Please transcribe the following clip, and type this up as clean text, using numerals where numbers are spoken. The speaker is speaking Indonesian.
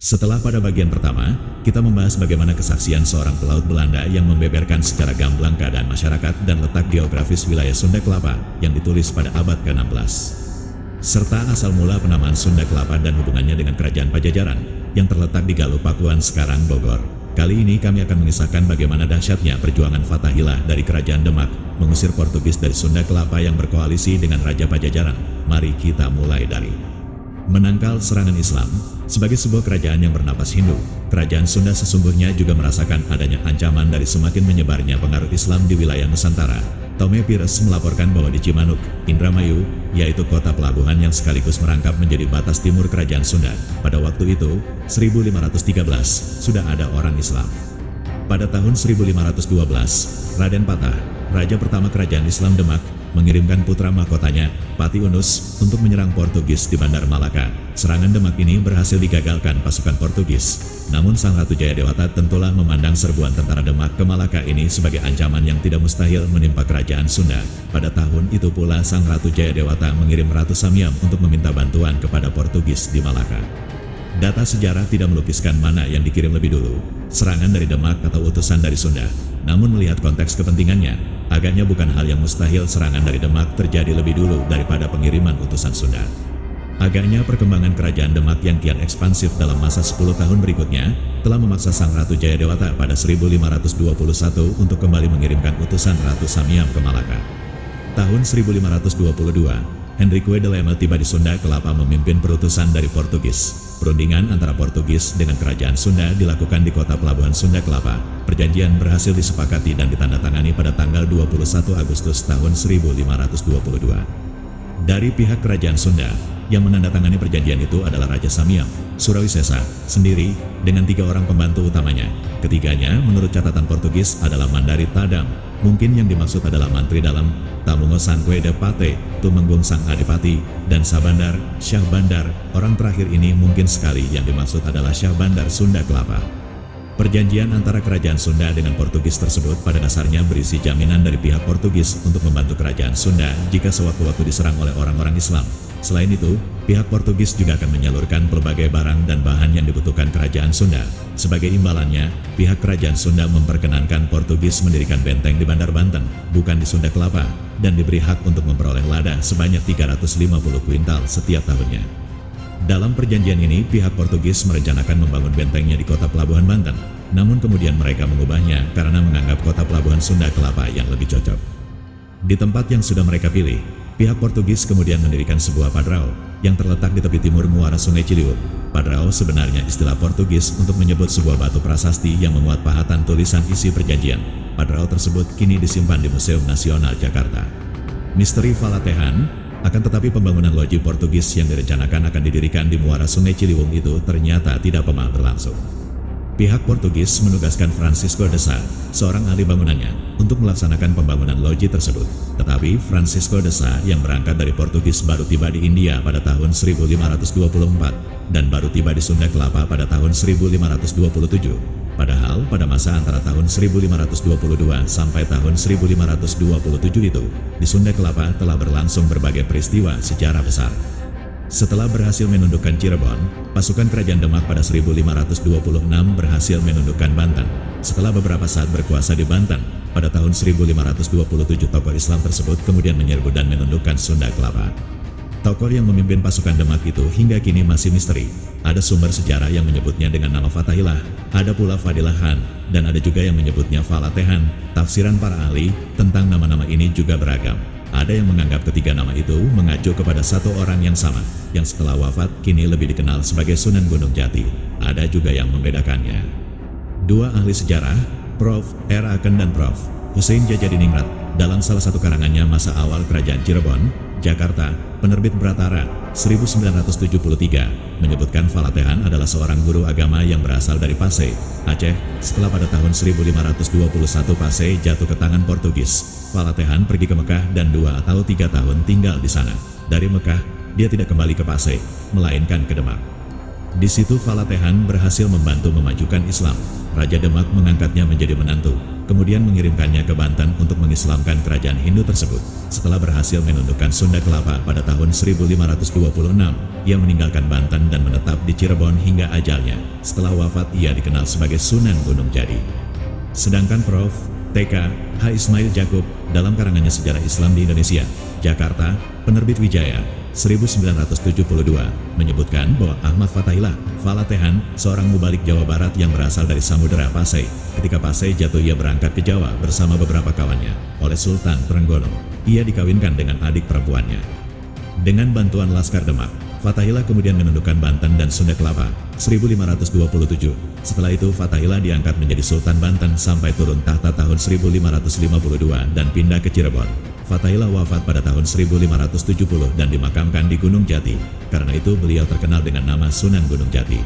Setelah pada bagian pertama, kita membahas bagaimana kesaksian seorang pelaut Belanda yang membeberkan secara gamblang keadaan masyarakat dan letak geografis wilayah Sunda Kelapa yang ditulis pada abad ke-16. Serta asal mula penamaan Sunda Kelapa dan hubungannya dengan kerajaan Pajajaran yang terletak di Galuh Pakuan sekarang Bogor. Kali ini kami akan mengisahkan bagaimana dahsyatnya perjuangan Fathaillah dari kerajaan Demak mengusir Portugis dari Sunda Kelapa yang berkoalisi dengan Raja Pajajaran. Mari kita mulai dari menangkal serangan Islam. Sebagai sebuah kerajaan yang bernapas Hindu, kerajaan Sunda sesungguhnya juga merasakan adanya ancaman dari semakin menyebarnya pengaruh Islam di wilayah Nusantara. Tome Pires melaporkan bahwa di Cimanuk, Indramayu, yaitu kota pelabuhan yang sekaligus merangkap menjadi batas timur kerajaan Sunda, pada waktu itu, 1513, sudah ada orang Islam. Pada tahun 1512, Raden Patah, raja pertama kerajaan Islam Demak, mengirimkan putra mahkotanya, Pati Unus, untuk menyerang Portugis di Bandar Malaka. Serangan Demak ini berhasil digagalkan pasukan Portugis. Namun Sang Ratu Jayadewata tentulah memandang serbuan tentara Demak ke Malaka ini sebagai ancaman yang tidak mustahil menimpa kerajaan Sunda. Pada tahun itu pula Sang Ratu Jayadewata mengirim Ratu Samyam untuk meminta bantuan kepada Portugis di Malaka. Data sejarah tidak melukiskan mana yang dikirim lebih dulu, serangan dari Demak atau utusan dari Sunda. Namun melihat konteks kepentingannya, agaknya bukan hal yang mustahil serangan dari Demak terjadi lebih dulu daripada pengiriman utusan Sunda. Agaknya perkembangan kerajaan Demak yang kian ekspansif dalam masa 10 tahun berikutnya telah memaksa Sang Ratu Jayadewata pada 1521 untuk kembali mengirimkan utusan Ratu Samyam ke Malaka. Tahun 1522, Henrique de Lema tiba di Sunda Kelapa memimpin perutusan dari Portugis. Perundingan antara Portugis dengan kerajaan Sunda dilakukan di kota pelabuhan Sunda Kelapa. Perjanjian berhasil disepakati dan ditandatangani pada tanggal 21 Agustus tahun 1522. Dari pihak kerajaan Sunda, yang menandatangani perjanjian itu adalah Raja Samyam Surawisesa sendiri dengan 3 orang pembantu utamanya. Ketiganya menurut catatan Portugis adalah Mandari Tadam, mungkin yang dimaksud adalah Mantri Dalam, Tamungo Sanque de Pate, Tumenggung Sang Adipati, dan Sabandar, Syah Bandar. Orang terakhir ini mungkin sekali yang dimaksud adalah Syah Bandar Sunda Kelapa. Perjanjian antara kerajaan Sunda dengan Portugis tersebut pada dasarnya berisi jaminan dari pihak Portugis untuk membantu kerajaan Sunda jika sewaktu-waktu diserang oleh orang-orang Islam. Selain itu, pihak Portugis juga akan menyalurkan pelbagai barang dan bahan yang dibutuhkan kerajaan Sunda. Sebagai imbalannya, pihak kerajaan Sunda memperkenankan Portugis mendirikan benteng di Bandar Banten, bukan di Sunda Kelapa, dan diberi hak untuk memperoleh lada sebanyak 350 kuintal setiap tahunnya. Dalam perjanjian ini, pihak Portugis merencanakan membangun bentengnya di kota pelabuhan Banten, namun kemudian mereka mengubahnya karena menganggap kota pelabuhan Sunda Kelapa yang lebih cocok. Di tempat yang sudah mereka pilih, pihak Portugis kemudian mendirikan sebuah padrao yang terletak di tepi timur muara Sungai Ciliwung. Padrao sebenarnya istilah Portugis untuk menyebut sebuah batu prasasti yang memuat pahatan tulisan isi perjanjian. Padrao tersebut kini disimpan di Museum Nasional Jakarta. Misteri Falathehan. Akan tetapi pembangunan loji Portugis yang direncanakan akan didirikan di muara Sungai Ciliwung itu ternyata tidak pernah berlangsung. Pihak Portugis menugaskan Francisco de Sá, seorang ahli bangunannya, untuk melaksanakan pembangunan loji tersebut. Tetapi Francisco de Sá yang berangkat dari Portugis baru tiba di India pada tahun 1524 dan baru tiba di Sunda Kelapa pada tahun 1527. Padahal pada masa antara tahun 1522 sampai tahun 1527 itu, di Sunda Kelapa telah berlangsung berbagai peristiwa sejarah besar. Setelah berhasil menundukkan Cirebon, pasukan kerajaan Demak pada 1526 berhasil menundukkan Banten. Setelah beberapa saat berkuasa di Banten, pada tahun 1527 tokoh Islam tersebut kemudian menyerbu dan menundukkan Sunda Kelapa. Tokoh yang memimpin pasukan Demak itu hingga kini masih misteri. Ada sumber sejarah yang menyebutnya dengan nama Fathaillah, ada pula Fadilah Khan, dan ada juga yang menyebutnya Falathehan. Tafsiran para ahli tentang nama-nama ini juga beragam. Ada yang menganggap ketiga nama itu mengacu kepada satu orang yang sama, yang setelah wafat kini lebih dikenal sebagai Sunan Gunung Jati. Ada juga yang membedakannya. Dua ahli sejarah, Prof. R. Aken dan Prof. Hussein Djajadiningrat, dalam salah satu karangannya masa awal kerajaan Cirebon, Jakarta, penerbit Bratara, 1973, menyebutkan Falathehan adalah seorang guru agama yang berasal dari Pasai, Aceh. Setelah pada tahun 1521 Pasai jatuh ke tangan Portugis, Falathehan pergi ke Mekah dan 2 atau 3 tahun tinggal di sana. Dari Mekah, dia tidak kembali ke Pasai, melainkan ke Demak. Di situ Falatehan berhasil membantu memajukan Islam. Raja Demak mengangkatnya menjadi menantu, kemudian mengirimkannya ke Banten untuk mengislamkan kerajaan Hindu tersebut. Setelah berhasil menundukkan Sunda Kelapa pada tahun 1526, ia meninggalkan Banten dan menetap di Cirebon hingga ajalnya. Setelah wafat, ia dikenal sebagai Sunan Gunung Jati. Sedangkan Prof. T.K. H. Ismail Jakub dalam karangannya Sejarah Islam di Indonesia, Jakarta, Penerbit Wijaya, 1972, menyebutkan bahwa Ahmad Fathahillah Falatehan, seorang mubalik Jawa Barat yang berasal dari Samudera Pasai. Ketika Pasai jatuh, ia berangkat ke Jawa bersama beberapa kawannya. Oleh Sultan Trenggono, ia dikawinkan dengan adik perempuannya. Dengan bantuan Laskar Demak, Fathahillah kemudian menundukkan Banten dan Sunda Kelapa 1527. Setelah itu Fathahillah diangkat menjadi Sultan Banten sampai turun tahta tahun 1552 dan pindah ke Cirebon. Fathahillah wafat pada tahun 1570 dan dimakamkan di Gunung Jati. Karena itu beliau terkenal dengan nama Sunan Gunung Jati.